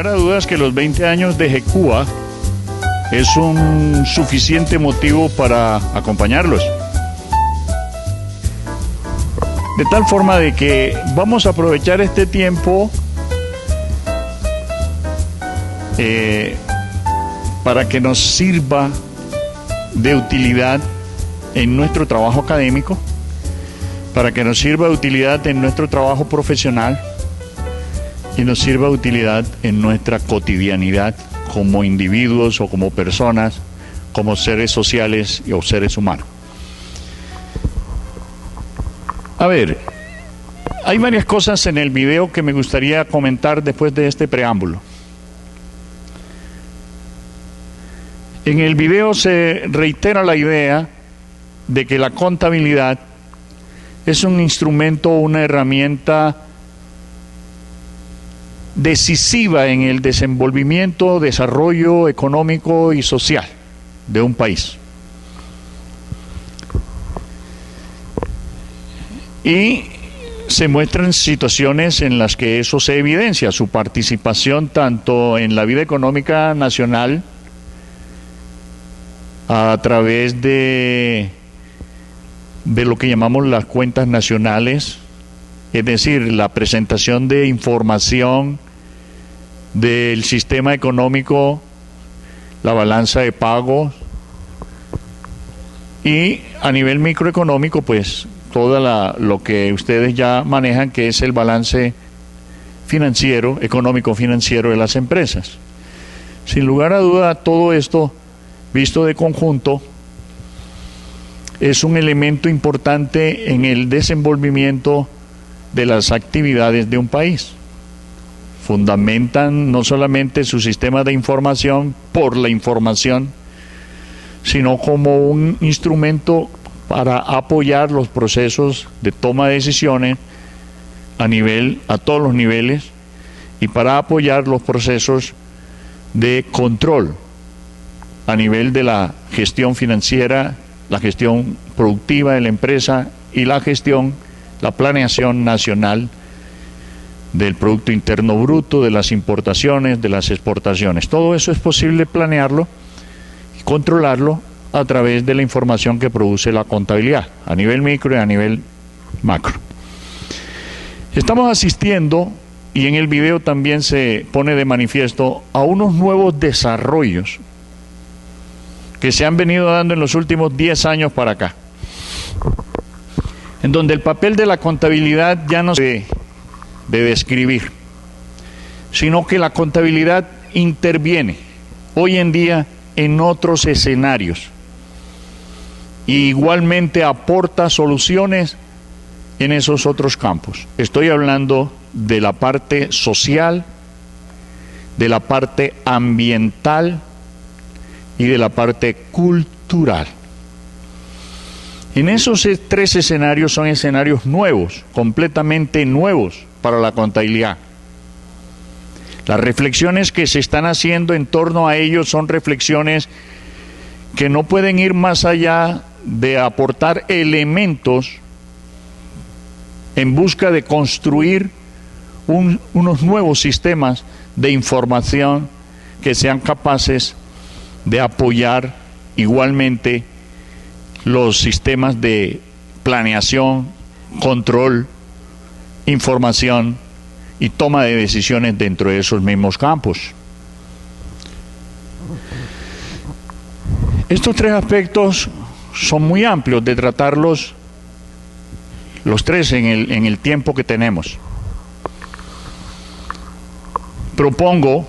lugar a dudas que los 20 años de Jecúa es un suficiente motivo para acompañarlos. De tal forma de que vamos a aprovechar este tiempo para que nos sirva de utilidad en nuestro trabajo académico, para que nos sirva de utilidad en nuestro trabajo profesional y nos sirva de utilidad en nuestra cotidianidad como individuos o como personas, como seres sociales o seres humanos. A ver, hay varias cosas en el video que me gustaría comentar después de este preámbulo. En el video se reitera la idea de que la contabilidad es un instrumento, una herramienta decisiva en el desenvolvimiento, desarrollo económico y social de un país. Y se muestran situaciones en las que eso se evidencia, su participación tanto en la vida económica nacional a través de lo que llamamos las cuentas nacionales, es decir, la presentación de información del sistema económico, la balanza de pagos, y a nivel microeconómico, pues todo lo que ustedes ya manejan, que es el balance financiero, económico-financiero de las empresas. Sin lugar a duda, todo esto, visto de conjunto, es un elemento importante en el desenvolvimiento de las actividades de un país. Fundamentan no solamente su sistema de información por la información, sino como un instrumento para apoyar los procesos de toma de decisiones a todos los niveles, y para apoyar los procesos de control a nivel de la gestión financiera, la gestión productiva de la empresa y la planeación nacional del Producto Interno Bruto, de las importaciones, de las exportaciones. Todo eso es posible planearlo y controlarlo a través de la información que produce la contabilidad, a nivel micro y a nivel macro. Estamos asistiendo, y en el video también se pone de manifiesto, a unos nuevos desarrollos que se han venido dando en los últimos 10 años para acá, en donde el papel de la contabilidad ya no se de describir, sino que la contabilidad interviene hoy en día en otros escenarios y igualmente aporta soluciones en esos otros campos. Estoy hablando de la parte social, de la parte ambiental y de la parte cultural. En esos tres escenarios son escenarios nuevos, completamente nuevos para la contabilidad. Las reflexiones que se están haciendo en torno a ellos son reflexiones que no pueden ir más allá de aportar elementos en busca de construir unos nuevos sistemas de información que sean capaces de apoyar igualmente los sistemas de planeación, control, información y toma de decisiones dentro de esos mismos campos. Estos tres aspectos son muy amplios de tratarlos los tres en el tiempo que tenemos. Propongo,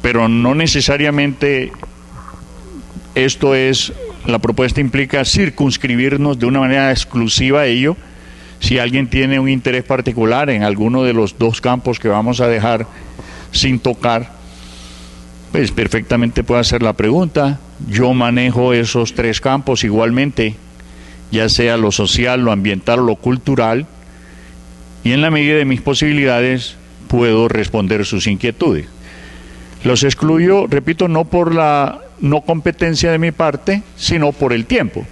pero no necesariamente la propuesta implica circunscribirnos de una manera exclusiva a ello. Si alguien tiene un interés particular en alguno de los dos campos que vamos a dejar sin tocar, pues perfectamente puede hacer la pregunta. Yo manejo esos tres campos igualmente, ya sea lo social, lo ambiental o lo cultural, y en la medida de mis posibilidades puedo responder sus inquietudes. Los excluyo, repito, no por la no competencia de mi parte, sino por el tiempo.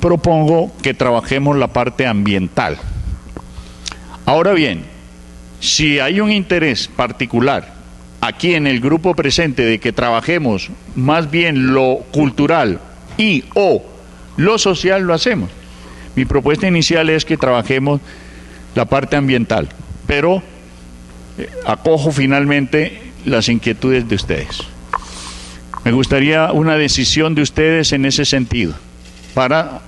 Propongo que trabajemos la parte ambiental. Ahora bien, Si hay un interés particular aquí en el grupo presente de que trabajemos más bien lo cultural y o lo social, lo hacemos. Mi propuesta inicial es que trabajemos la parte ambiental, pero acojo finalmente las inquietudes de ustedes. Me gustaría una decisión de ustedes en ese sentido para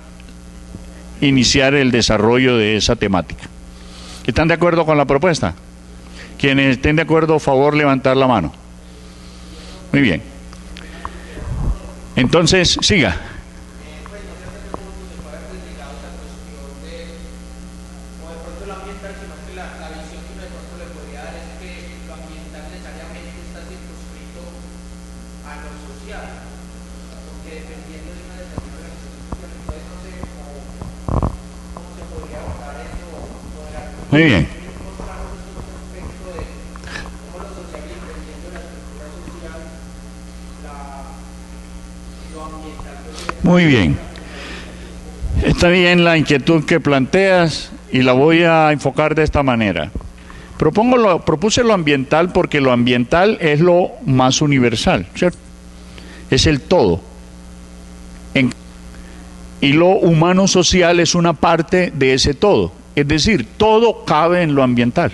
iniciar el desarrollo de esa temática. ¿Están de acuerdo con la propuesta? Quienes estén de acuerdo, favor levantar la mano. Muy bien. Entonces, siga. Muy bien. Muy bien. Está bien la inquietud que planteas y la voy a enfocar de esta manera. Propuse lo ambiental porque lo ambiental es lo más universal, ¿cierto? Es el todo. Y lo humano social es una parte de ese todo. Es decir, todo cabe en lo ambiental.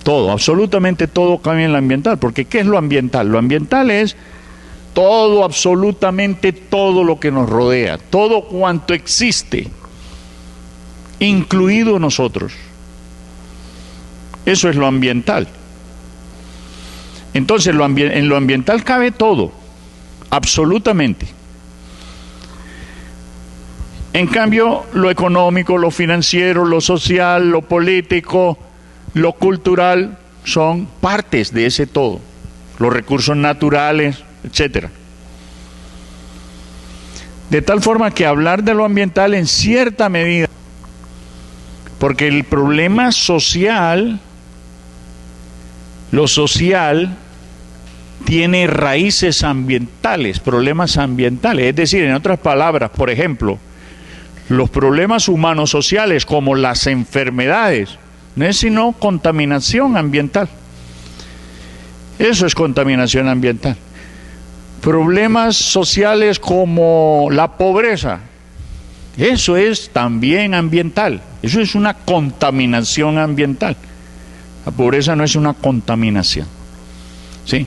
Todo, absolutamente todo cabe en lo ambiental. Porque ¿qué es lo ambiental? Lo ambiental es todo, absolutamente todo lo que nos rodea, todo cuanto existe, incluido nosotros. Eso es lo ambiental. Entonces, en lo ambiental cabe todo, absolutamente. En cambio, lo económico, lo financiero, lo social, lo político, lo cultural, son partes de ese todo. Los recursos naturales, etcétera. De tal forma que hablar de lo ambiental en cierta medida, porque el problema social, lo social, tiene raíces ambientales, problemas ambientales. Es decir, en otras palabras, por ejemplo, los problemas humanos sociales como las enfermedades, no es sino contaminación ambiental. Eso es contaminación ambiental. Problemas sociales como la pobreza, eso es también ambiental. Eso es una contaminación ambiental. La pobreza no es una contaminación, ¿sí?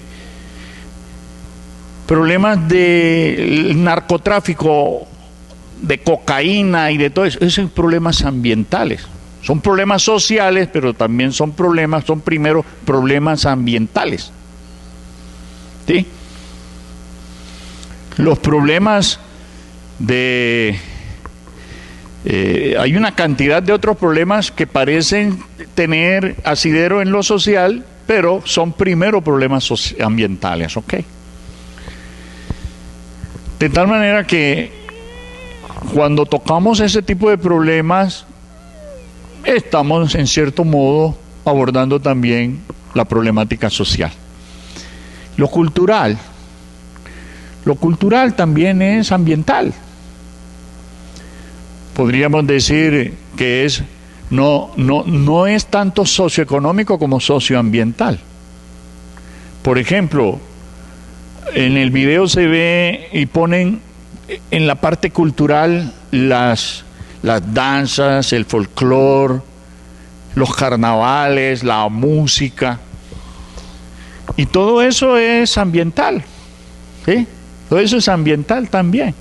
Problemas de narcotráfico, de cocaína y de todo eso, esos son problemas ambientales. Son problemas sociales, pero también son primero problemas ambientales, ¿sí? Los problemas de... hay una cantidad de otros problemas que parecen tener asidero en lo social, pero son primero problemas ambientales, ¿ok? De tal manera que cuando tocamos ese tipo de problemas, estamos en cierto modo abordando también la problemática social. Lo cultural también es ambiental. Podríamos decir que no es tanto socioeconómico como socioambiental. Por ejemplo, en el video se ve y ponen en la parte cultural las danzas, el folclore, los carnavales, la música, y todo eso es ambiental, ¿sí? Todo eso es ambiental también.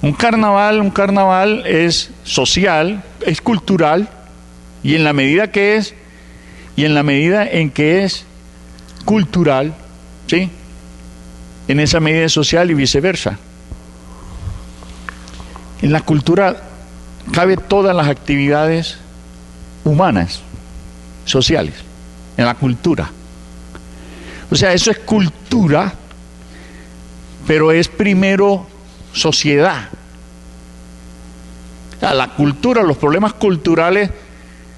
Un carnaval es social, es cultural, y en la medida en que es cultural, ¿sí?, en esa medida es social y viceversa. En la cultura cabe todas las actividades humanas, sociales, en la cultura. O sea, eso es cultura, pero es primero sociedad. O sea, la cultura, los problemas culturales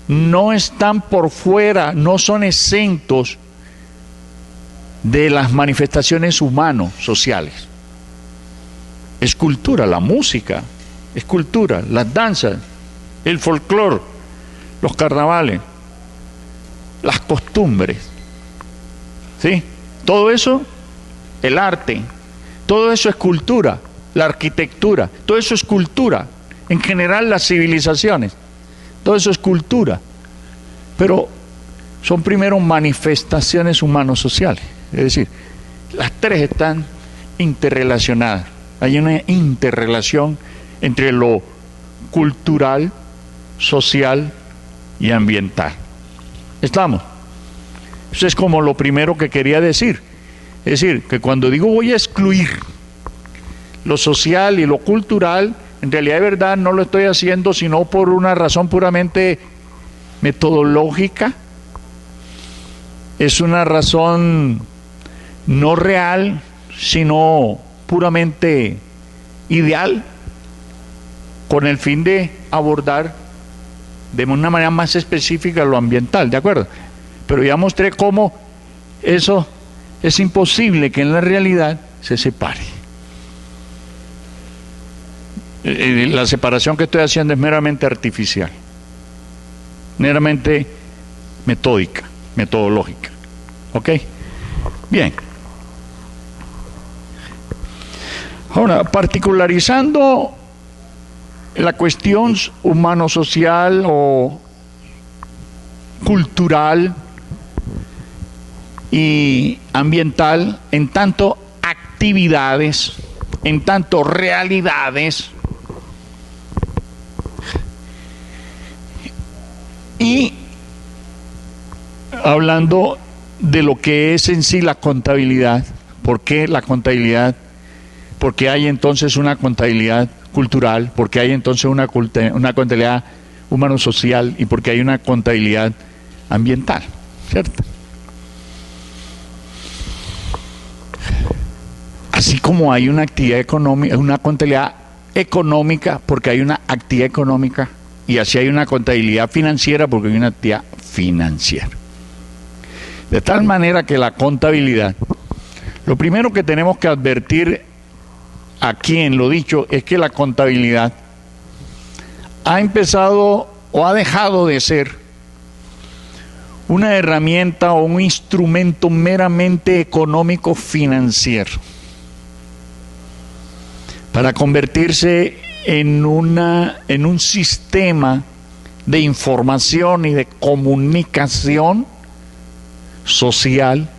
no están por fuera, no son exentos de las manifestaciones humano-sociales. Es cultura, la música, es cultura, las danzas, el folclore, los carnavales, las costumbres, ¿sí? Todo eso, el arte, todo eso es cultura, la arquitectura, todo eso es cultura, en general las civilizaciones, todo eso es cultura, pero son primero manifestaciones humanos-sociales, es decir, las tres están interrelacionadas, hay una interrelación entre lo cultural, social y ambiental. ¿Estamos? Eso es como lo primero que quería decir. Es decir, que cuando digo voy a excluir lo social y lo cultural, en realidad de verdad no lo estoy haciendo sino por una razón puramente metodológica. Es una razón no real, sino puramente ideal, con el fin de abordar de una manera más específica lo ambiental, ¿de acuerdo? Pero ya mostré cómo eso es imposible que en la realidad se separe. La separación que estoy haciendo es meramente artificial, meramente metódica, metodológica. ¿Ok? Bien. Ahora, particularizando la cuestión humano-social o cultural y ambiental en tanto actividades, en tanto realidades, y hablando de lo que es en sí la contabilidad. ¿Por qué la contabilidad? Porque hay entonces una contabilidad cultural, porque hay entonces una contabilidad humano-social y porque hay una contabilidad ambiental, ¿cierto? Así como hay una actividad económica, una contabilidad económica, porque hay una actividad económica, y así hay una contabilidad financiera, porque hay una actividad financiera. De tal manera que la contabilidad, lo primero que tenemos que advertir aquí en lo dicho es que la contabilidad ha empezado o ha dejado de ser una herramienta o un instrumento meramente económico financiero para convertirse en un sistema de información y de comunicación social,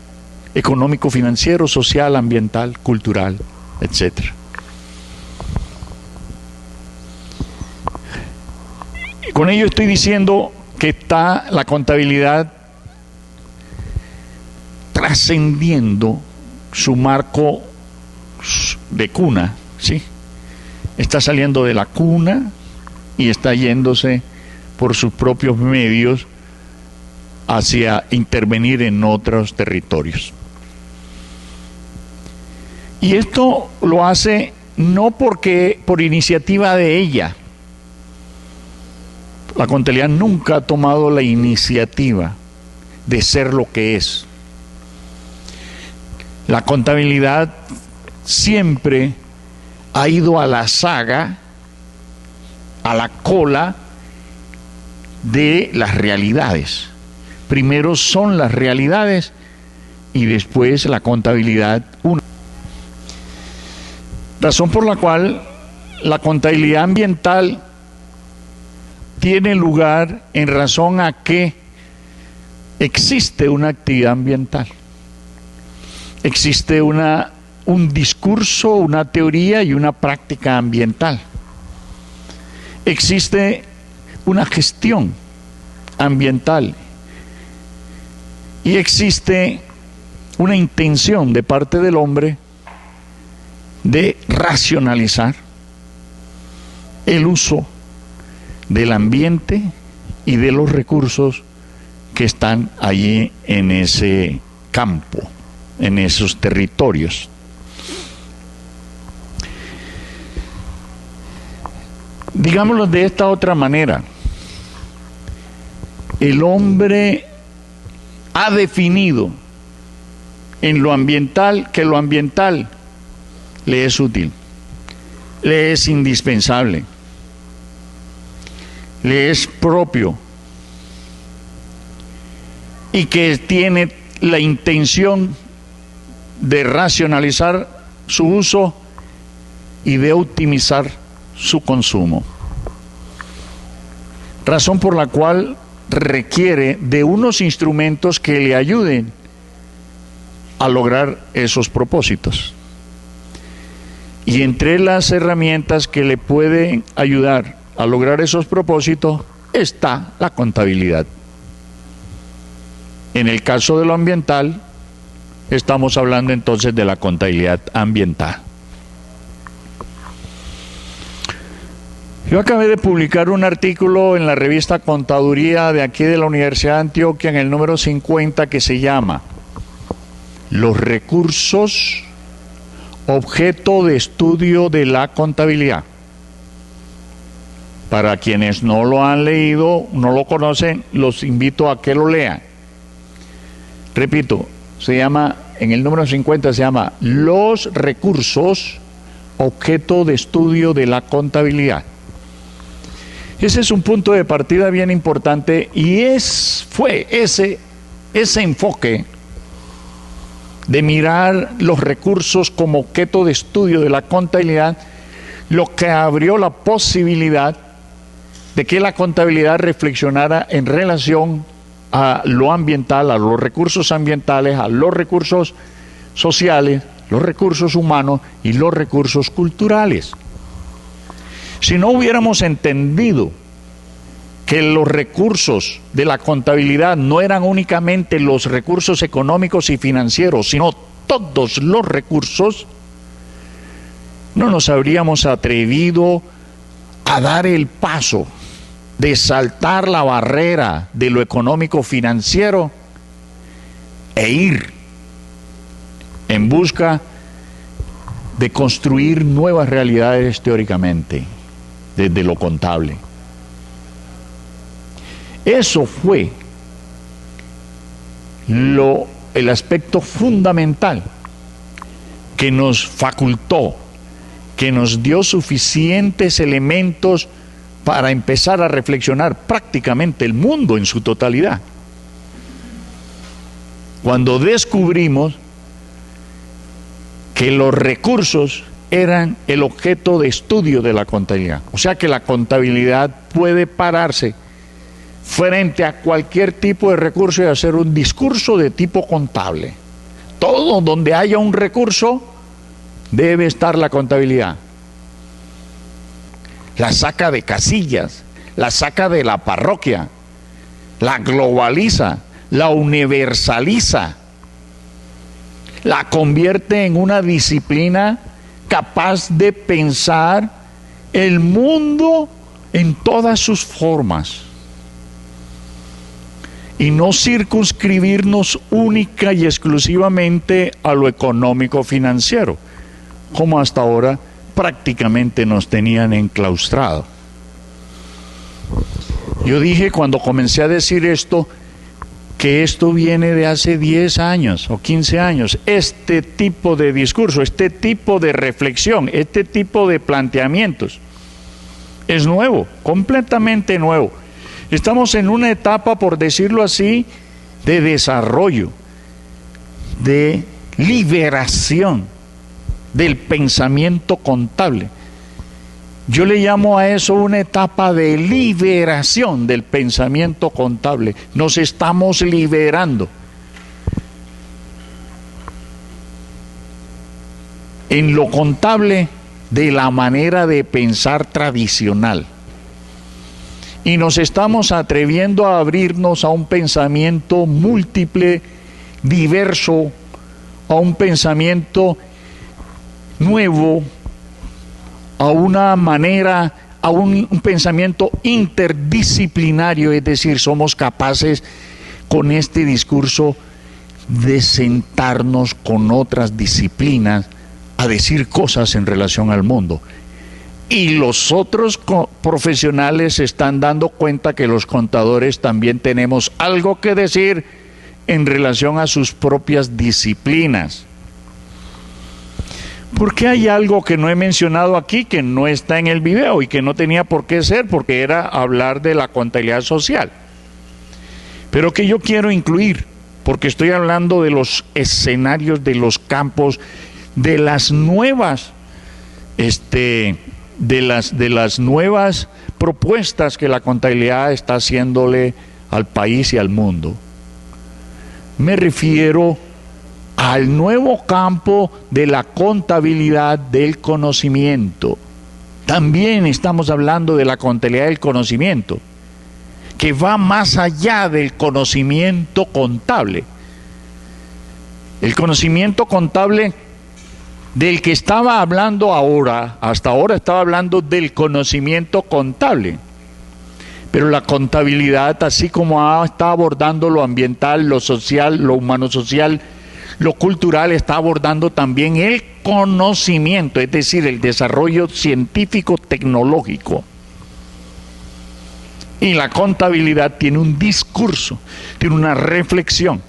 económico, financiero, social, ambiental, cultural, etcétera. Con ello estoy diciendo que está la contabilidad trascendiendo su marco de cuna, ¿sí? Está saliendo de la cuna y está yéndose por sus propios medios hacia intervenir en otros territorios. Y esto lo hace no por iniciativa de ella. La contabilidad nunca ha tomado la iniciativa de ser lo que es. La contabilidad siempre ha ido a la saga, a la cola de las realidades. Primero son las realidades y después la contabilidad. Razón por la cual la contabilidad ambiental tiene lugar en razón a que existe una actividad ambiental. Existe un discurso, una teoría y una práctica ambiental. Existe una gestión ambiental y existe una intención de parte del hombre de racionalizar el uso del ambiente y de los recursos que están allí en ese campo, en esos territorios. Digámoslo de esta otra manera, el hombre ha definido en lo ambiental que lo ambiental le es útil, le es indispensable, le es propio y que tiene la intención de racionalizar su uso y de optimizar su consumo. Razón por la cual requiere de unos instrumentos que le ayuden a lograr esos propósitos. Y entre las herramientas que le pueden ayudar a lograr esos propósitos está la contabilidad. En el caso de lo ambiental, estamos hablando entonces de la contabilidad ambiental. Yo acabé de publicar un artículo en la revista Contaduría de aquí de la Universidad de Antioquia, en el número 50, que se llama Los recursos objeto de estudio de la contabilidad. Para quienes no lo han leído, no lo conocen, los invito a que lo lean. Repito, se llama, en el número 50 se llama Los recursos objeto de estudio de la contabilidad. Ese es un punto de partida bien importante y fue ese enfoque de mirar los recursos como objeto de estudio de la contabilidad lo que abrió la posibilidad de que la contabilidad reflexionara en relación a lo ambiental, a los recursos ambientales, a los recursos sociales, los recursos humanos y los recursos culturales. Si no hubiéramos entendido que los recursos de la contabilidad no eran únicamente los recursos económicos y financieros, sino todos los recursos, no nos habríamos atrevido a dar el paso de saltar la barrera de lo económico financiero e ir en busca de construir nuevas realidades teóricamente desde lo contable. Eso fue el aspecto fundamental que nos facultó, que nos dio suficientes elementos para empezar a reflexionar prácticamente el mundo en su totalidad. Cuando descubrimos que los recursos eran el objeto de estudio de la contabilidad. O sea que la contabilidad puede pararse frente a cualquier tipo de recurso y hacer un discurso de tipo contable. Todo donde haya un recurso debe estar la contabilidad. La saca de casillas, la saca de la parroquia, la globaliza, la universaliza, la convierte en una disciplina capaz de pensar el mundo en todas sus formas y no circunscribirnos única y exclusivamente a lo económico financiero, como hasta ahora prácticamente nos tenían enclaustrado. Yo dije cuando comencé a decir esto, que esto viene de hace 10 años o 15 años, este tipo de discurso, este tipo de reflexión, este tipo de planteamientos, es nuevo, completamente nuevo. Estamos en una etapa, por decirlo así, de desarrollo, de liberación del pensamiento contable. Yo le llamo a eso una etapa de liberación del pensamiento contable. Nos estamos liberando. En lo contable de la manera de pensar tradicional. Y nos estamos atreviendo a abrirnos a un pensamiento múltiple, diverso, a un pensamiento nuevo, a una manera, a un pensamiento interdisciplinario, es decir, somos capaces con este discurso de sentarnos con otras disciplinas a decir cosas en relación al mundo. Y los otros profesionales se están dando cuenta que los contadores también tenemos algo que decir en relación a sus propias disciplinas. Porque hay algo que no he mencionado aquí, que no está en el video y que no tenía por qué ser, porque era hablar de la contabilidad social. pero que yo quiero incluir, porque estoy hablando de los escenarios, de los campos, de las nuevas, de las nuevas propuestas que la contabilidad está haciéndole al país y al mundo. Me refiero al nuevo campo de la contabilidad del conocimiento. También estamos hablando de la contabilidad del conocimiento, que va más allá del conocimiento contable. El conocimiento contable del que estaba hablando ahora, hasta ahora estaba hablando del conocimiento contable. Pero la contabilidad, así como está abordando lo ambiental, lo social, lo humano-social, lo cultural, está abordando también el conocimiento, es decir, el desarrollo científico-tecnológico. Y la contabilidad tiene un discurso, tiene una reflexión,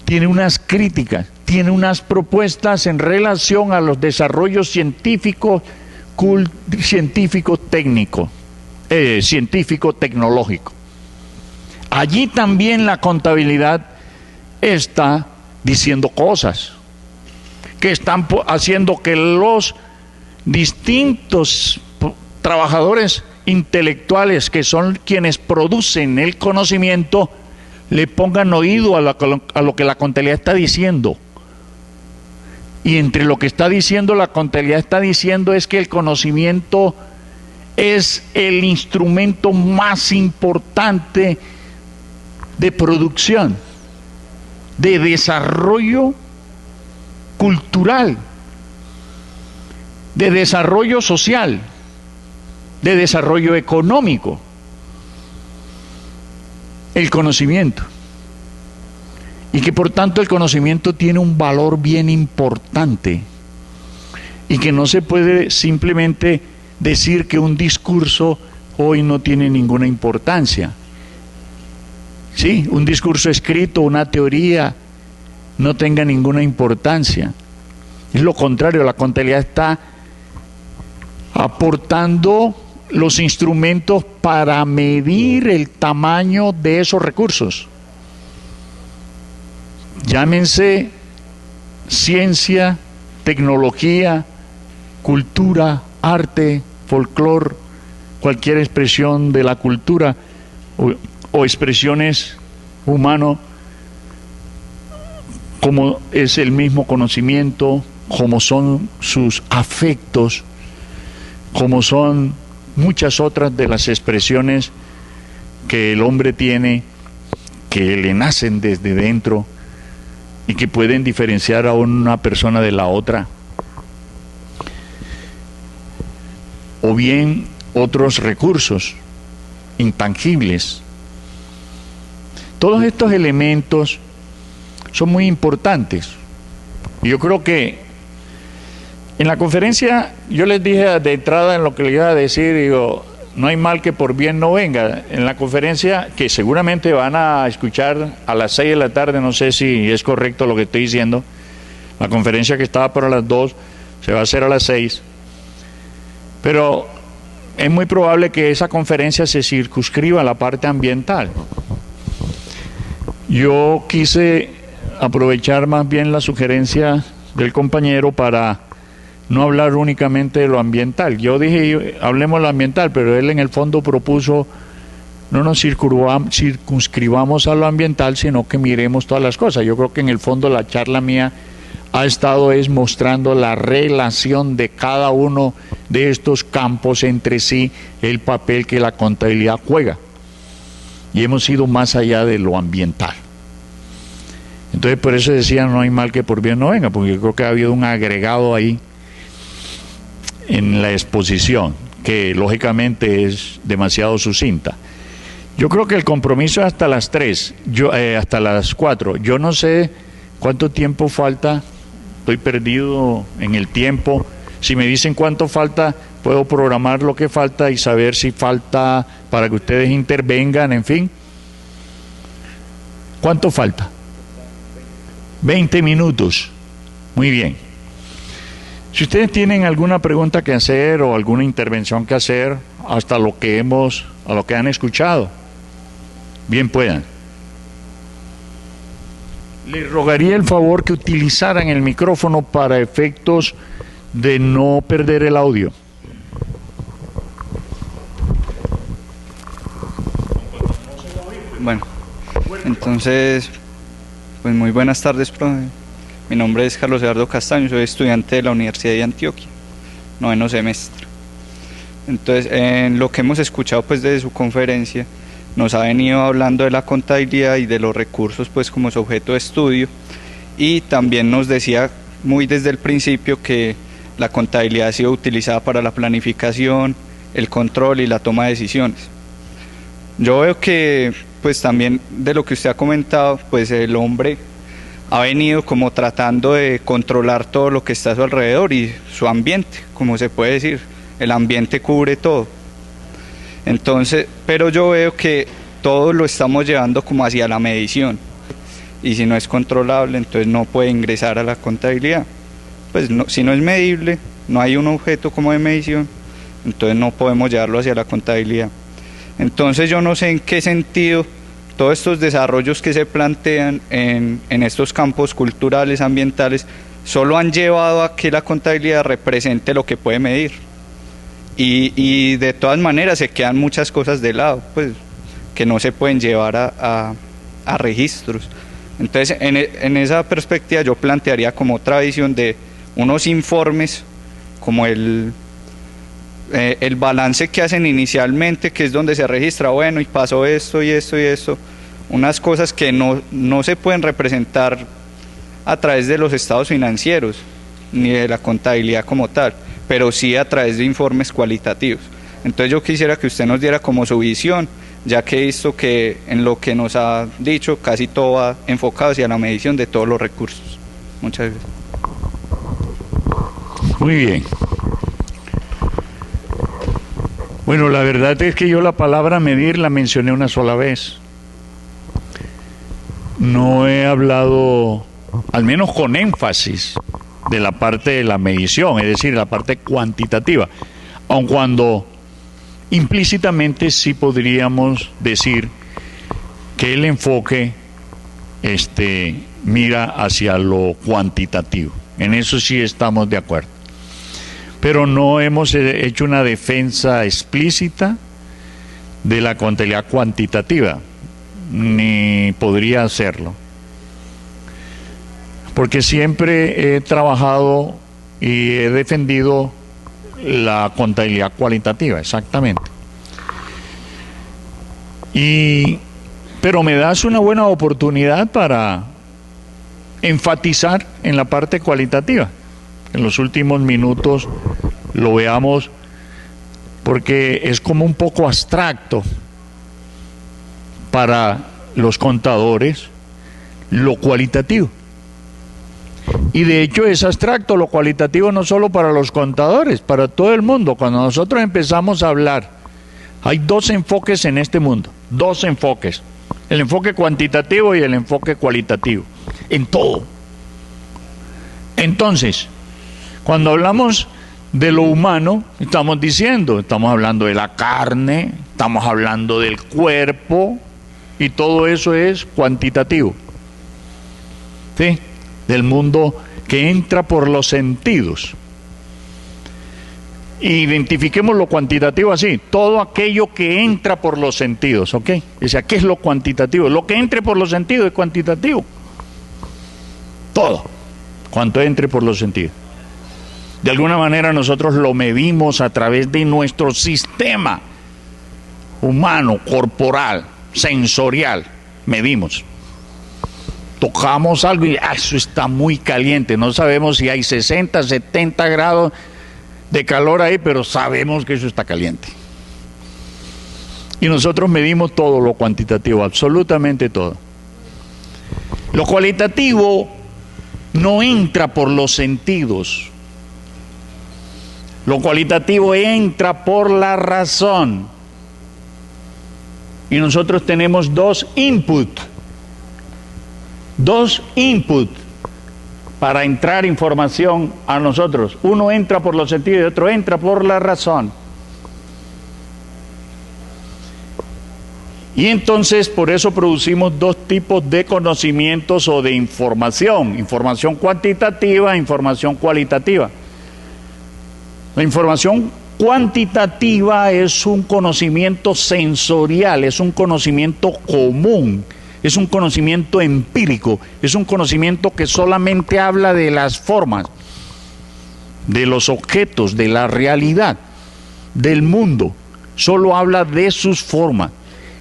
tiene unas críticas, tiene unas propuestas en relación a los desarrollos científico-técnico, científico-tecnológico. Allí también la contabilidad está diciendo cosas que están haciendo que los distintos trabajadores intelectuales, que son quienes producen el conocimiento, le pongan oído a lo que la contabilidad está diciendo. Y entre lo que está diciendo la contabilidad está diciendo es que el conocimiento es el instrumento más importante de producción, de desarrollo cultural, de desarrollo social, de desarrollo económico. El conocimiento. Y que por tanto el conocimiento tiene un valor bien importante. Y que no se puede simplemente decir que un discurso hoy no tiene ninguna importancia. Sí, un discurso escrito, una teoría, no tenga ninguna importancia. Es lo contrario, la contabilidad está aportando los instrumentos para medir el tamaño de esos recursos. Llámense ciencia, tecnología, cultura, arte, folclore, cualquier expresión de la cultura o expresiones humanas, como es el mismo conocimiento, como son sus afectos, como son muchas otras de las expresiones que el hombre tiene, que le nacen desde dentro y que pueden diferenciar a una persona de la otra. O bien otros recursos intangibles. Todos estos elementos son muy importantes. Y yo creo que en la conferencia, yo les dije de entrada en lo que les iba a decir, digo, no hay mal que por bien no venga. En la conferencia, que seguramente van a escuchar a las 6 de la tarde, no sé si es correcto lo que estoy diciendo, la conferencia que estaba para las 2, se va a hacer a las 6, pero es muy probable que esa conferencia se circunscriba a la parte ambiental. Yo quise aprovechar más bien la sugerencia del compañero para no hablar únicamente de lo ambiental. Yo dije, hablemos de lo ambiental, pero él en el fondo propuso, no nos circunscribamos a lo ambiental, sino que miremos todas las cosas. Yo creo que en el fondo la charla mía ha estado mostrando la relación de cada uno de estos campos entre sí, el papel que la contabilidad juega. Y hemos ido más allá de lo ambiental. Entonces por eso decía, no hay mal que por bien no venga, porque yo creo que ha habido un agregado ahí en la exposición, que lógicamente es demasiado sucinta. Yo creo que el compromiso es hasta las 3, hasta las 4. Yo no sé cuánto tiempo falta, estoy perdido en el tiempo. Si me dicen cuánto falta, puedo programar lo que falta y saber si falta para que ustedes intervengan, en fin. ¿Cuánto falta? 20 minutos. Muy bien. Si ustedes tienen alguna pregunta que hacer o alguna intervención que hacer hasta a lo que han escuchado, bien puedan. Le rogaría el favor que utilizaran el micrófono para efectos de no perder el audio. Bueno, entonces, pues muy buenas tardes, profe. Mi nombre es Carlos Eduardo Castaño, soy estudiante de la Universidad de Antioquia, 9º semestre. Entonces, en lo que hemos escuchado pues desde su conferencia, nos ha venido hablando de la contabilidad y de los recursos pues como su objeto de estudio, y también nos decía muy desde el principio que la contabilidad ha sido utilizada para la planificación, el control y la toma de decisiones. Yo veo que pues también de lo que usted ha comentado, pues el hombre ha venido como tratando de controlar todo lo que está a su alrededor y su ambiente, como se puede decir, el ambiente cubre todo. Entonces, pero yo veo que todo lo estamos llevando como hacia la medición, y si no es controlable, entonces no puede ingresar a la contabilidad. Pues no, si no es medible, no hay un objeto como de medición, entonces no podemos llevarlo hacia la contabilidad. Entonces yo no sé en qué sentido todos estos desarrollos que se plantean en estos campos culturales, ambientales, solo han llevado a que la contabilidad represente lo que puede medir. Y de todas maneras se quedan muchas cosas de lado, pues, que no se pueden llevar a registros. Entonces, en esa perspectiva yo plantearía como otra visión de unos informes, como el balance que hacen inicialmente, que es donde se registra, bueno, y pasó esto y esto y esto, unas cosas que no se pueden representar a través de los estados financieros, ni de la contabilidad como tal, pero sí a través de informes cualitativos. Entonces yo quisiera que usted nos diera como su visión, ya que he visto que en lo que nos ha dicho casi todo va enfocado hacia la medición de todos los recursos. Muchas gracias. Muy bien. Bueno, la verdad es que yo la palabra medir la mencioné una sola vez. No he hablado, al menos con énfasis, de la parte de la medición, es decir, la parte cuantitativa, aun cuando implícitamente sí podríamos decir que el enfoque mira hacia lo cuantitativo. En eso sí estamos de acuerdo. Pero no hemos hecho una defensa explícita de la contabilidad cuantitativa, ni podría hacerlo. Porque siempre he trabajado y he defendido la contabilidad cualitativa, exactamente. Pero me das una buena oportunidad para enfatizar en la parte cualitativa. En los últimos minutos lo veamos, porque es como un poco abstracto para los contadores lo cualitativo. Y de hecho es abstracto lo cualitativo no solo para los contadores, para todo el mundo. Cuando nosotros empezamos a hablar, hay dos enfoques en este mundo, dos enfoques, el enfoque cuantitativo y el enfoque cualitativo, en todo. Entonces, cuando hablamos de lo humano, estamos hablando de la carne, estamos hablando del cuerpo, y todo eso es cuantitativo, ¿sí? Del mundo que entra por los sentidos. Identifiquemos lo cuantitativo así, todo aquello que entra por los sentidos, ¿ok? O sea, ¿qué es lo cuantitativo? Lo que entre por los sentidos es cuantitativo. Todo, cuanto entre por los sentidos. De alguna manera nosotros lo medimos a través de nuestro sistema humano, corporal, sensorial, medimos. Tocamos algo y eso está muy caliente, no sabemos si hay 60, 70 grados de calor ahí, pero sabemos que eso está caliente. Y nosotros medimos todo lo cuantitativo, absolutamente todo. Lo cualitativo no entra por los sentidos. Lo cualitativo entra por la razón. Y nosotros tenemos dos inputs para entrar información a nosotros. Uno entra por los sentidos y otro entra por la razón. Y entonces por eso producimos dos tipos de conocimientos o de información: información cuantitativa e información cualitativa. La información cuantitativa es un conocimiento sensorial, es un conocimiento común, es un conocimiento empírico, es un conocimiento que solamente habla de las formas, de los objetos, de la realidad, del mundo. Solo habla de sus formas.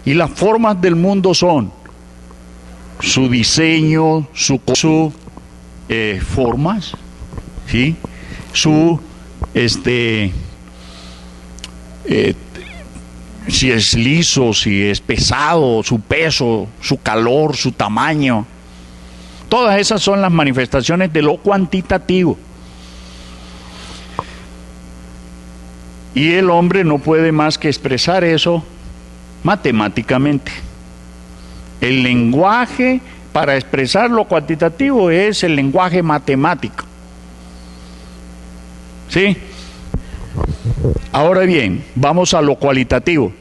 Y las formas del mundo son su diseño, su formas, ¿sí? Su si es liso, si es pesado, su peso, su calor, su tamaño. Todas esas son las manifestaciones de lo cuantitativo. Y el hombre no puede más que expresar eso matemáticamente. El lenguaje para expresar lo cuantitativo es el lenguaje matemático. ¿Sí? Ahora bien, vamos a lo cualitativo.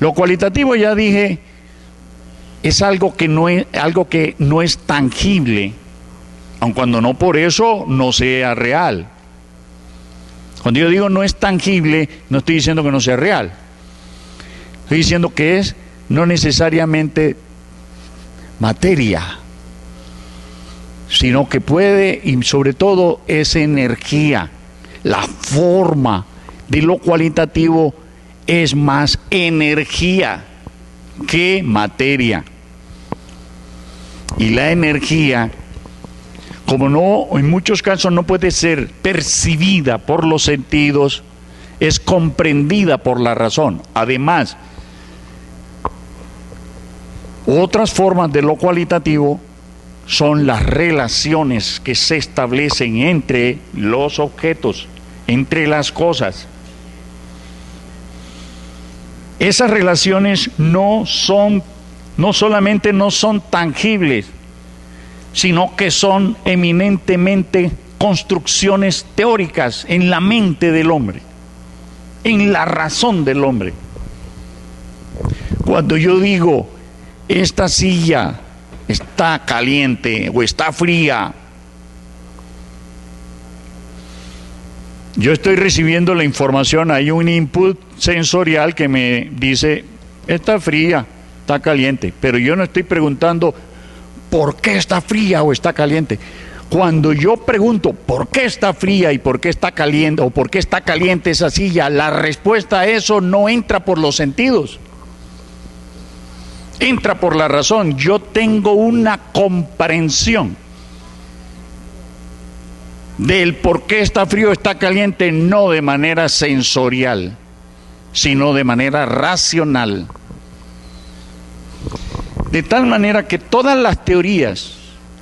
Lo cualitativo, ya dije, es algo que no es tangible, aun cuando no por eso no sea real. Cuando yo digo no es tangible, no estoy diciendo que no sea real. Estoy diciendo que es no necesariamente materia, sino que puede, y sobre todo es energía. La forma de lo cualitativo es más energía que materia. Y la energía, como no, en muchos casos no puede ser percibida por los sentidos, es comprendida por la razón. Además, otras formas de lo cualitativo son las relaciones que se establecen entre los objetos, entre las cosas. Esas relaciones no solamente no son tangibles, sino que son eminentemente construcciones teóricas en la mente del hombre, en la razón del hombre. Cuando yo digo, esta silla está caliente o está fría, yo estoy recibiendo la información, hay un input sensorial que me dice, está fría, está caliente, pero yo no estoy preguntando por qué está fría o está caliente. Cuando yo pregunto por qué está fría y por qué está caliente o por qué está caliente esa silla, la respuesta a eso no entra por los sentidos, entra por la razón. Yo tengo una comprensión del por qué está frío o está caliente, no de manera sensorial, sino de manera racional. De tal manera que todas las teorías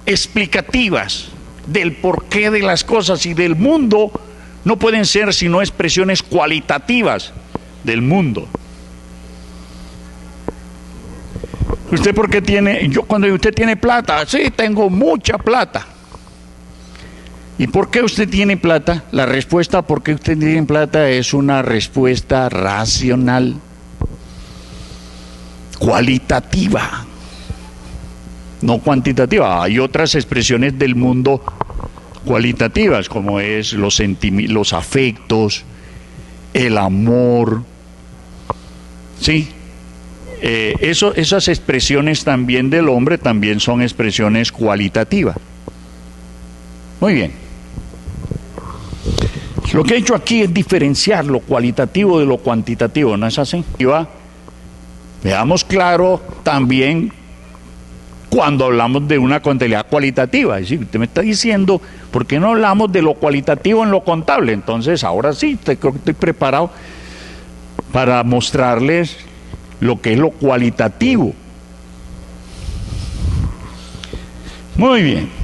explicativas del porqué de las cosas y del mundo no pueden ser sino expresiones cualitativas del mundo. ¿Usted por qué tiene? Cuando usted tiene plata, sí, tengo mucha plata. ¿Y por qué usted tiene plata? La respuesta por qué usted tiene plata es una respuesta racional, cualitativa, no cuantitativa. Hay otras expresiones del mundo cualitativas, como es los afectos, el amor, ¿sí? Esas expresiones también del hombre también son expresiones cualitativas. Muy bien. Lo que he hecho aquí es diferenciar lo cualitativo de lo cuantitativo, ¿no es así? Veamos claro también cuando hablamos de una contabilidad cualitativa. Es decir, usted me está diciendo, ¿por qué no hablamos de lo cualitativo en lo contable? Entonces, ahora sí, creo que estoy preparado para mostrarles lo que es lo cualitativo. Muy bien.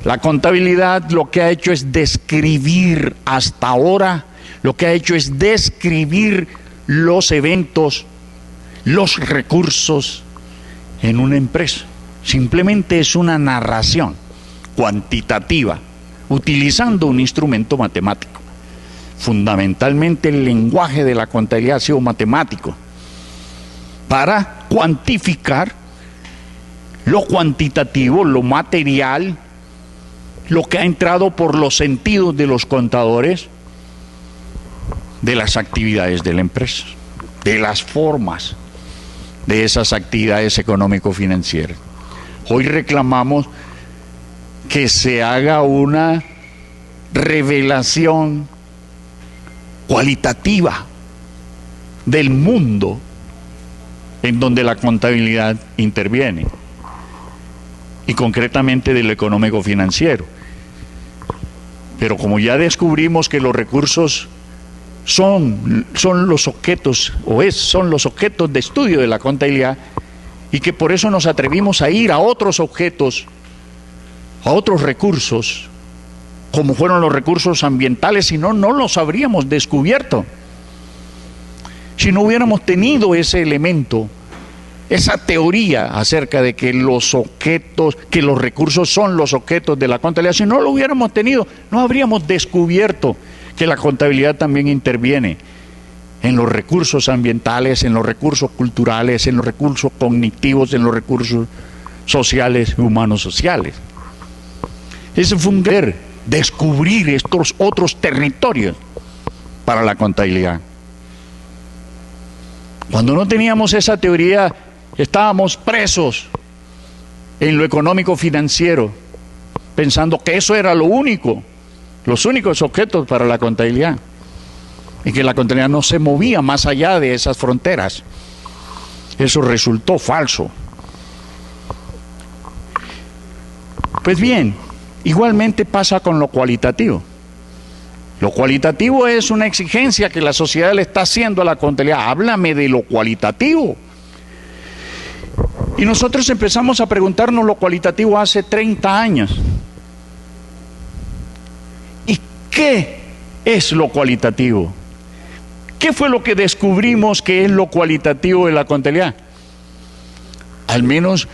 La contabilidad lo que ha hecho es describir, hasta ahora, lo que ha hecho es describir los eventos, los recursos en una empresa. Simplemente es una narración cuantitativa, utilizando un instrumento matemático. Fundamentalmente el lenguaje de la contabilidad ha sido matemático. para cuantificar lo cuantitativo, lo material, lo que ha entrado por los sentidos de los contadores de las actividades de la empresa, de las formas de esas actividades económico-financieras. Hoy reclamamos que se haga una revelación cualitativa del mundo en donde la contabilidad interviene, y concretamente del económico financiero. Pero como ya descubrimos que los recursos son los objetos, son los objetos de estudio de la contabilidad, y que por eso nos atrevimos a ir a otros objetos, a otros recursos, como fueron los recursos ambientales, si no, no los habríamos descubierto. Si no hubiéramos tenido ese elemento, esa teoría acerca de que los objetos, que los recursos son los objetos de la contabilidad, si no lo hubiéramos tenido, no habríamos descubierto que la contabilidad también interviene en los recursos ambientales, en los recursos culturales, en los recursos cognitivos, en los recursos sociales y humanos sociales. Ese fue un querer descubrir estos otros territorios para la contabilidad. Cuando no teníamos esa teoría, estábamos presos en lo económico financiero, pensando que eso era lo único, los únicos objetos para la contabilidad, y que la contabilidad no se movía más allá de esas fronteras. Eso resultó falso. Pues bien, igualmente pasa con lo cualitativo. Lo cualitativo es una exigencia que la sociedad le está haciendo a la contabilidad. Háblame de lo cualitativo. Y nosotros empezamos a preguntarnos lo cualitativo hace 30 años. ¿Y qué es lo cualitativo? ¿Qué fue lo que descubrimos que es lo cualitativo de la contabilidad? Al menos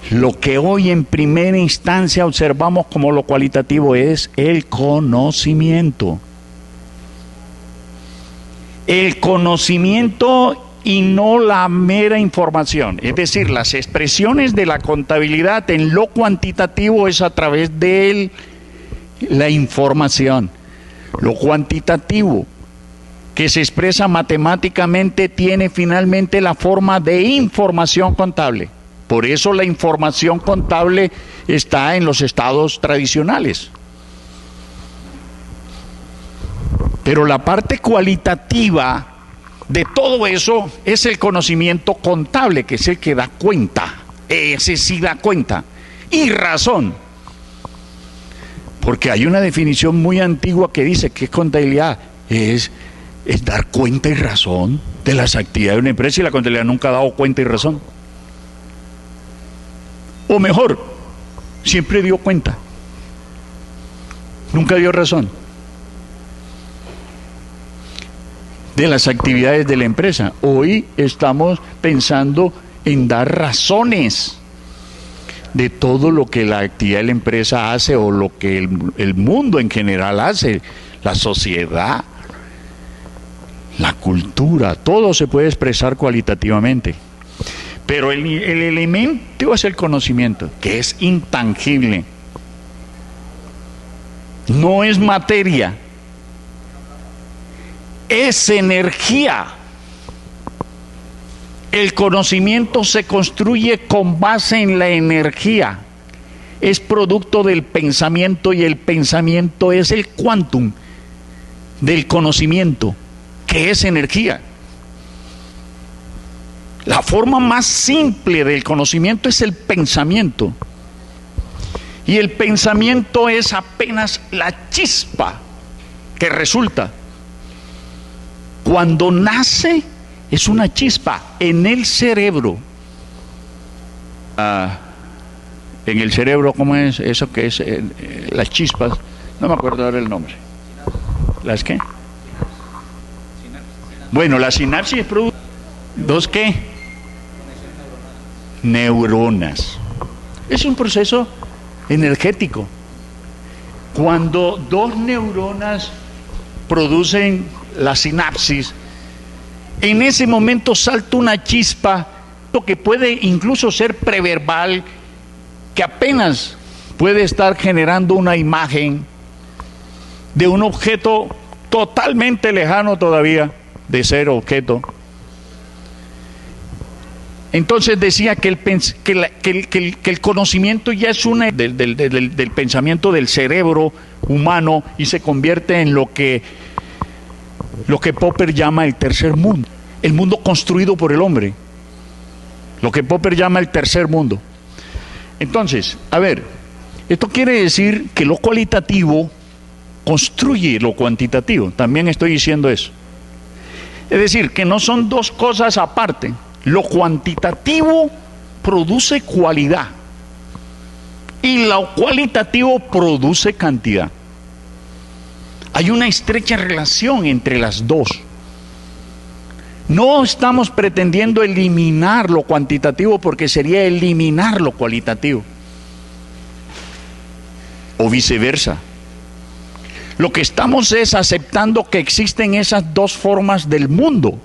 lo que hoy en primera instancia observamos como lo cualitativo es el conocimiento. El conocimiento y no la mera información. Es decir, las expresiones de la contabilidad en lo cuantitativo es a través de la información. Lo cuantitativo, que se expresa matemáticamente, tiene finalmente la forma de información contable. Por eso la información contable está en los estados tradicionales. Pero la parte cualitativa de todo eso es el conocimiento contable, que es el que da cuenta. Ese sí da cuenta. Y razón. Porque hay una definición muy antigua que dice que contabilidad es dar cuenta y razón de las actividades de una empresa, y la contabilidad nunca ha dado cuenta y razón. O mejor, siempre dio cuenta, nunca dio razón de las actividades de la empresa. Hoy estamos pensando en dar razones de todo lo que la actividad de la empresa hace, o lo que el mundo en general hace, la sociedad, la cultura, todo se puede expresar cualitativamente. Pero el elemento es el conocimiento, que es intangible. No es materia, es energía. El conocimiento se construye con base en la energía. Es producto del pensamiento, y el pensamiento es el quantum del conocimiento, que es energía. La forma más simple del conocimiento es el pensamiento. Y el pensamiento es apenas la chispa que resulta. Cuando nace, es una chispa en el cerebro. En el cerebro, ¿cómo es eso que es las chispas? No me acuerdo ahora el nombre. ¿Las qué? Bueno, la sinapsis produce ¿dos qué? Neuronas. Es un proceso energético. Cuando dos neuronas producen la sinapsis, en ese momento salta una chispa, lo que puede incluso ser preverbal, que apenas puede estar generando una imagen de un objeto totalmente lejano todavía de ser objeto. Entonces decía que el conocimiento ya es una del pensamiento del cerebro humano y se convierte en lo que Popper llama el tercer mundo, el mundo construido por el hombre, lo que Popper llama el tercer mundo. Entonces, a ver, esto quiere decir que lo cualitativo construye lo cuantitativo, también estoy diciendo eso. Es decir, que no son dos cosas aparte. Lo cuantitativo produce cualidad y lo cualitativo produce cantidad. Hay una estrecha relación entre las dos. No estamos pretendiendo eliminar lo cuantitativo porque sería eliminar lo cualitativo. O viceversa. Lo que estamos es aceptando que existen esas dos formas del mundo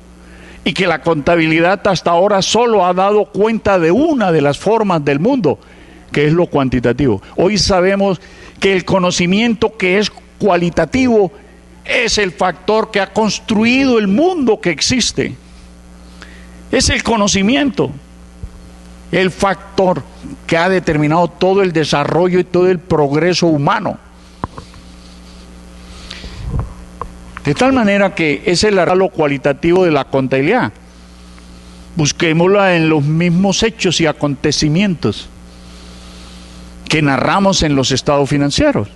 y que la contabilidad hasta ahora solo ha dado cuenta de una de las formas del mundo, que es lo cuantitativo. Hoy sabemos que el conocimiento que es cualitativo es el factor que ha construido el mundo que existe. Es el conocimiento, el factor que ha determinado todo el desarrollo y todo el progreso humano. De tal manera que ese es lo cualitativo de la contabilidad. Busquémosla en los mismos hechos y acontecimientos que narramos en los estados financieros.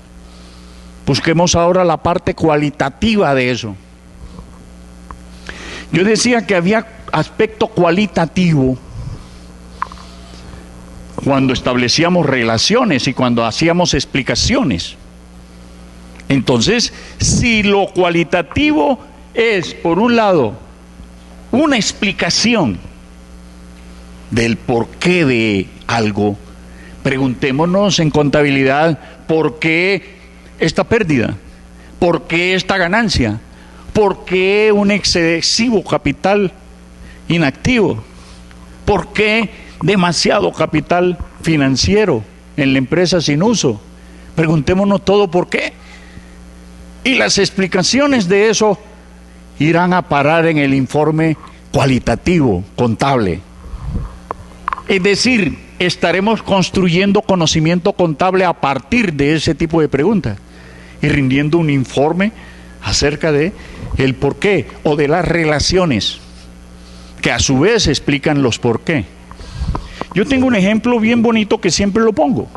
Busquemos ahora la parte cualitativa de eso. Yo decía que había aspecto cualitativo cuando establecíamos relaciones y cuando hacíamos explicaciones. Entonces, si lo cualitativo es, por un lado, una explicación del porqué de algo, preguntémonos en contabilidad, ¿por qué esta pérdida? ¿Por qué esta ganancia? ¿Por qué un excesivo capital inactivo? ¿Por qué demasiado capital financiero en la empresa sin uso? Preguntémonos todo por qué. Y las explicaciones de eso irán a parar en el informe cualitativo, contable. Es decir, estaremos construyendo conocimiento contable a partir de ese tipo de preguntas y rindiendo un informe acerca de el porqué o de las relaciones que a su vez explican los porqué. Yo tengo un ejemplo bien bonito que siempre lo pongo.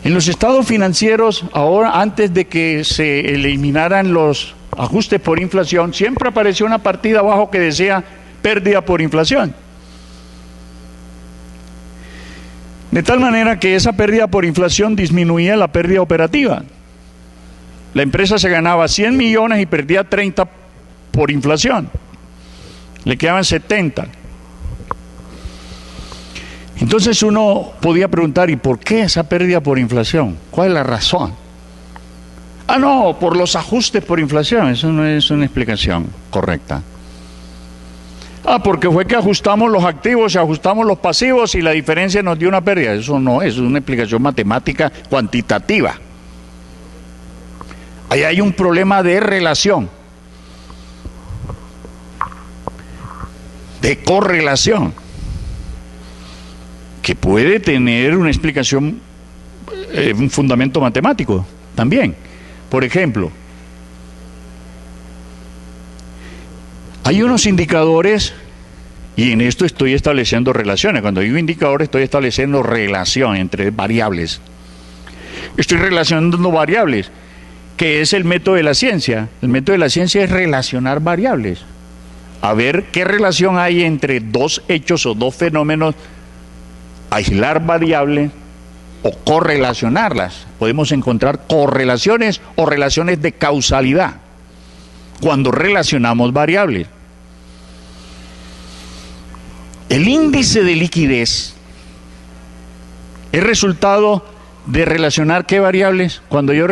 En los estados financieros, ahora antes de que se eliminaran los ajustes por inflación, siempre apareció una partida abajo que decía pérdida por inflación. De tal manera que esa pérdida por inflación disminuía la pérdida operativa. La empresa se ganaba 100 millones y perdía 30 por inflación. Le quedaban 70. Entonces uno podía preguntar, ¿y por qué esa pérdida por inflación? ¿Cuál es la razón? Ah, no, por los ajustes por inflación. Eso no es una explicación correcta. Ah, porque fue que ajustamos los activos y ajustamos los pasivos y la diferencia nos dio una pérdida. Eso no es una explicación matemática cuantitativa. Ahí hay un problema de relación, de correlación, que puede tener una explicación, un fundamento matemático también. Por ejemplo, hay unos indicadores, y en esto estoy estableciendo relaciones. Cuando digo indicadores, estoy estableciendo relación entre variables. Estoy relacionando variables, que es el método de la ciencia. El método de la ciencia es relacionar variables. A ver qué relación hay entre dos hechos o dos fenómenos, aislar variables o correlacionarlas. Podemos encontrar correlaciones o relaciones de causalidad cuando relacionamos variables. El índice de liquidez es resultado de relacionar qué variables. Cuando yo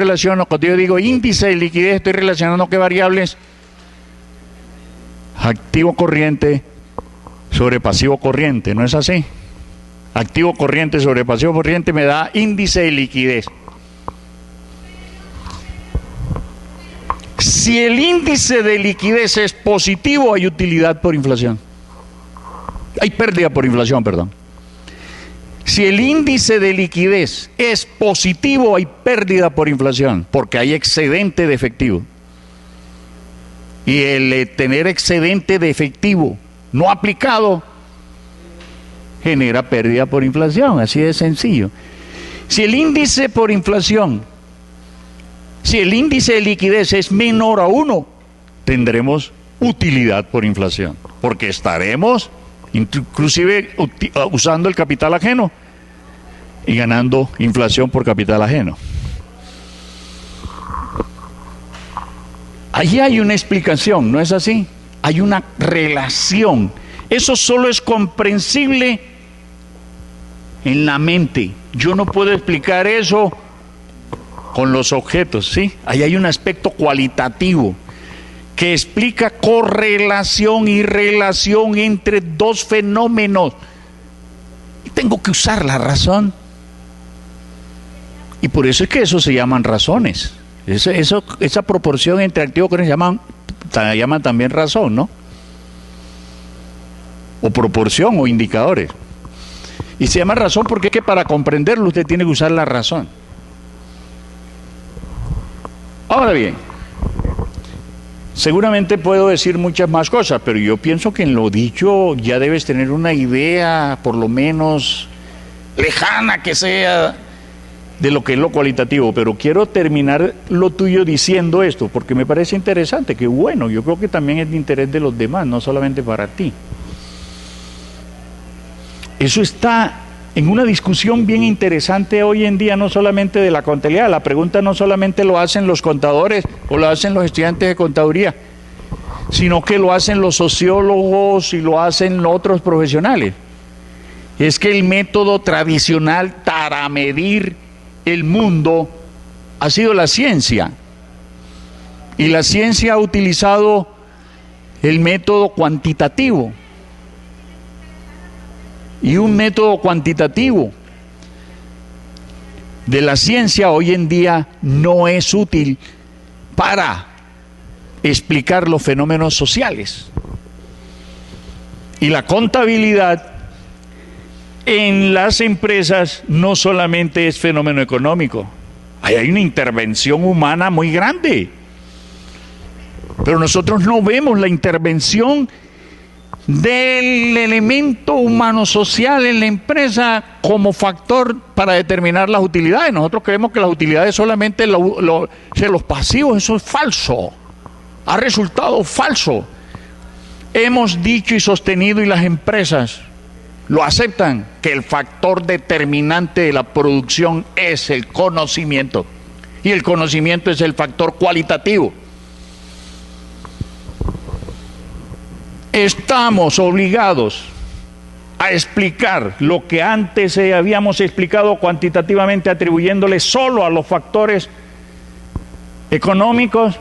digo índice de liquidez, estoy relacionando qué variables. Activo corriente sobre pasivo corriente, ¿no es así? Activo corriente sobre pasivo corriente me da índice de liquidez. Si el índice de liquidez es positivo, hay utilidad por inflación. Hay pérdida por inflación, perdón. Si el índice de liquidez es positivo, hay pérdida por inflación, porque hay excedente de efectivo. Y el tener excedente de efectivo no aplicado genera pérdida por inflación, así de sencillo. Si el índice por inflación, si el índice de liquidez es menor a 1, tendremos utilidad por inflación, porque estaremos inclusive usando el capital ajeno y ganando inflación por capital ajeno. Allí hay una explicación, ¿no es así? Hay una relación. Eso solo es comprensible en la mente. Yo no puedo explicar eso con los objetos, ¿sí? Ahí hay un aspecto cualitativo que explica correlación y relación entre dos fenómenos. Y tengo que usar la razón. Y por eso es que eso se llaman razones. Esa proporción entre activo que llaman también razón, ¿no? O proporción o indicadores. Y se llama razón porque es que para comprenderlo usted tiene que usar la razón. Ahora bien, seguramente puedo decir muchas más cosas, pero yo pienso que en lo dicho ya debes tener una idea, por lo menos lejana que sea, de lo que es lo cualitativo. Pero quiero terminar lo tuyo diciendo esto, porque me parece interesante, que bueno, yo creo que también es de interés de los demás, no solamente para ti. Eso está en una discusión bien interesante hoy en día, no solamente de la contabilidad. La pregunta no solamente lo hacen los contadores o lo hacen los estudiantes de contaduría, sino que lo hacen los sociólogos y lo hacen otros profesionales. Es que el método tradicional para medir el mundo ha sido la ciencia. Y la ciencia ha utilizado el método cuantitativo. Y un método cuantitativo de la ciencia hoy en día no es útil para explicar los fenómenos sociales. Y la contabilidad en las empresas no solamente es fenómeno económico, hay una intervención humana muy grande. Pero nosotros no vemos la intervención del elemento humano social en la empresa como factor para determinar las utilidades. Nosotros creemos que las utilidades solamente los pasivos. Eso es falso, ha resultado falso. Hemos dicho y sostenido, y las empresas lo aceptan, que el factor determinante de la producción es el conocimiento, y el conocimiento es el factor cualitativo. Estamos obligados a explicar lo que antes habíamos explicado cuantitativamente, atribuyéndole solo a los factores económicos,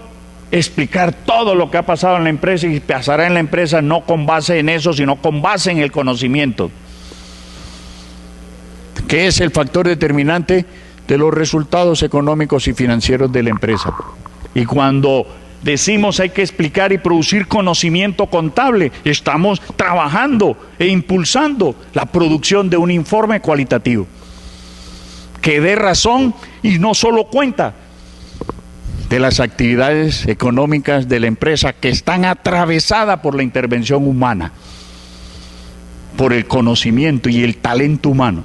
explicar todo lo que ha pasado en la empresa y pasará en la empresa, no con base en eso, sino con base en el conocimiento, que es el factor determinante de los resultados económicos y financieros de la empresa. Y cuando decimos hay que explicar y producir conocimiento contable, estamos trabajando e impulsando la producción de un informe cualitativo que dé razón y no solo cuenta de las actividades económicas de la empresa que están atravesadas por la intervención humana, por el conocimiento y el talento humano.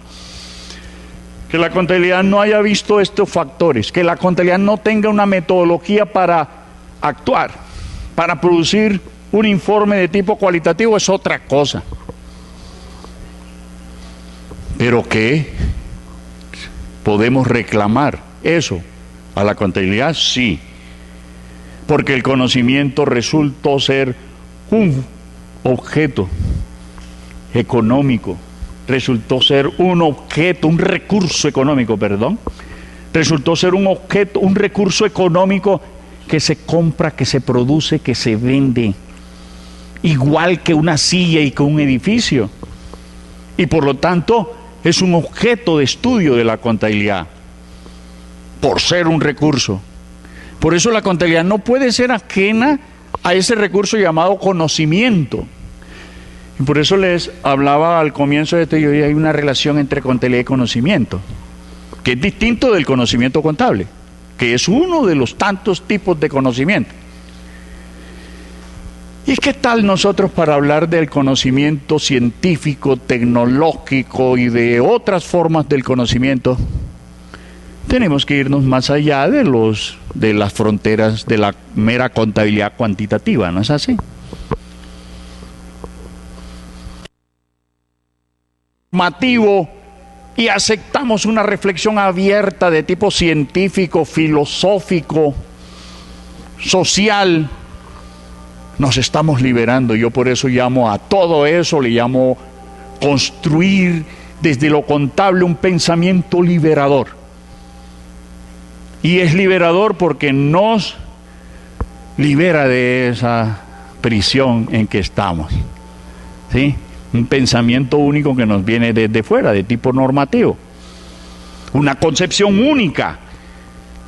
Que la contabilidad no haya visto estos factores, que la contabilidad no tenga una metodología para actuar, para producir un informe de tipo cualitativo, es otra cosa. Pero que podemos reclamar eso a la contabilidad, sí, porque el conocimiento resultó ser un objeto económico, resultó ser un objeto, un recurso económico, resultó ser un objeto, un recurso económico que se compra, que se produce, que se vende. igual que una silla y que un edificio. Y por lo tanto es un objeto de estudio de la contabilidad, por ser un recurso. Por eso la contabilidad no puede ser ajena a ese recurso llamado conocimiento. Y por eso les hablaba al comienzo de esto, y hoy hay una relación entre contabilidad y conocimiento, que es distinto del conocimiento contable, que es uno de los tantos tipos de conocimiento. ¿Y qué tal nosotros para hablar del conocimiento científico, tecnológico y de otras formas del conocimiento? Tenemos que irnos más allá de las fronteras de la mera contabilidad cuantitativa, ¿no es así? Formativo, y aceptamos una reflexión abierta de tipo científico, filosófico, social, nos estamos liberando. Yo por eso llamo a todo eso, le llamo construir desde lo contable un pensamiento liberador. Y es liberador porque nos libera de esa prisión en que estamos, ¿sí? Un pensamiento único que nos viene desde fuera, de tipo normativo. Una concepción única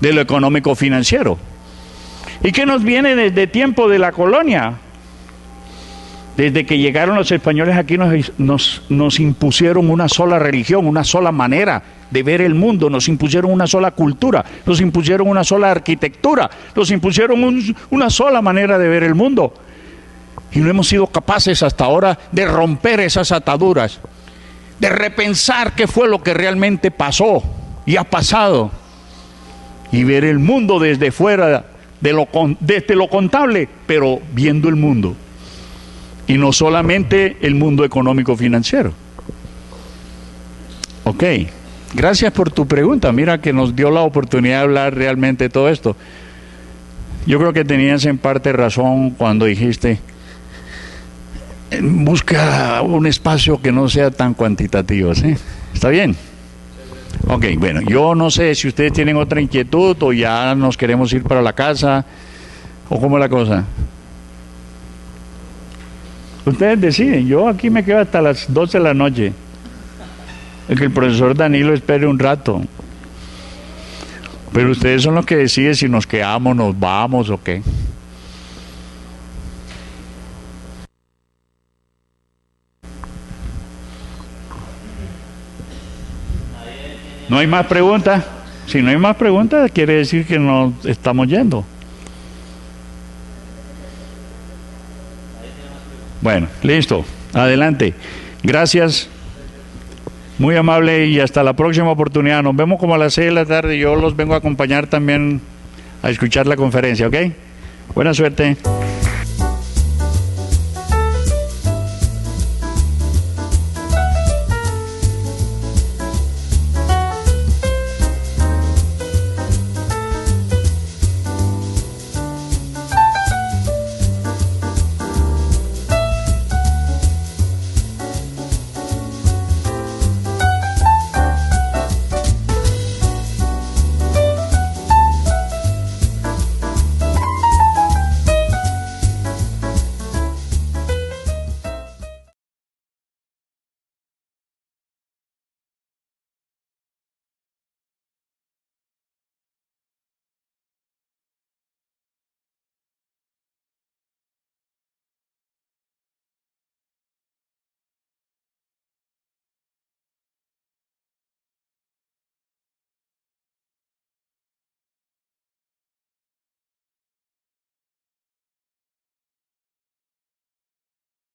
de lo económico financiero. ¿Y qué nos viene desde tiempo de la colonia? Desde que llegaron los españoles aquí nos impusieron una sola religión, una sola manera de ver el mundo, nos impusieron una sola cultura, nos impusieron una sola arquitectura, nos impusieron una sola manera de ver el mundo. Y no hemos sido capaces hasta ahora de romper esas ataduras, de repensar qué fue lo que realmente pasó y ha pasado, y ver el mundo desde fuera, desde lo contable, pero viendo el mundo. Y no solamente el mundo económico financiero. Ok, gracias por tu pregunta. Mira que nos dio la oportunidad de hablar realmente de todo esto. Yo creo que tenías en parte razón cuando dijiste, busca un espacio que no sea tan cuantitativo, ¿sí? ¿Está bien? Ok, bueno, yo no sé si ustedes tienen otra inquietud o ya nos queremos ir para la casa, o cómo es la cosa. Ustedes deciden, yo aquí me quedo hasta las 12 de la noche. El que el profesor Danilo espere un rato. Pero ustedes son los que deciden si nos quedamos, nos vamos o qué. ¿No hay más preguntas? Si no hay más preguntas, quiere decir que nos estamos yendo. Bueno, listo. Adelante. Gracias. Muy amable y hasta la próxima oportunidad. Nos vemos como a las 6 de la tarde. Yo los vengo a acompañar también a escuchar la conferencia, ¿ok? Buena suerte.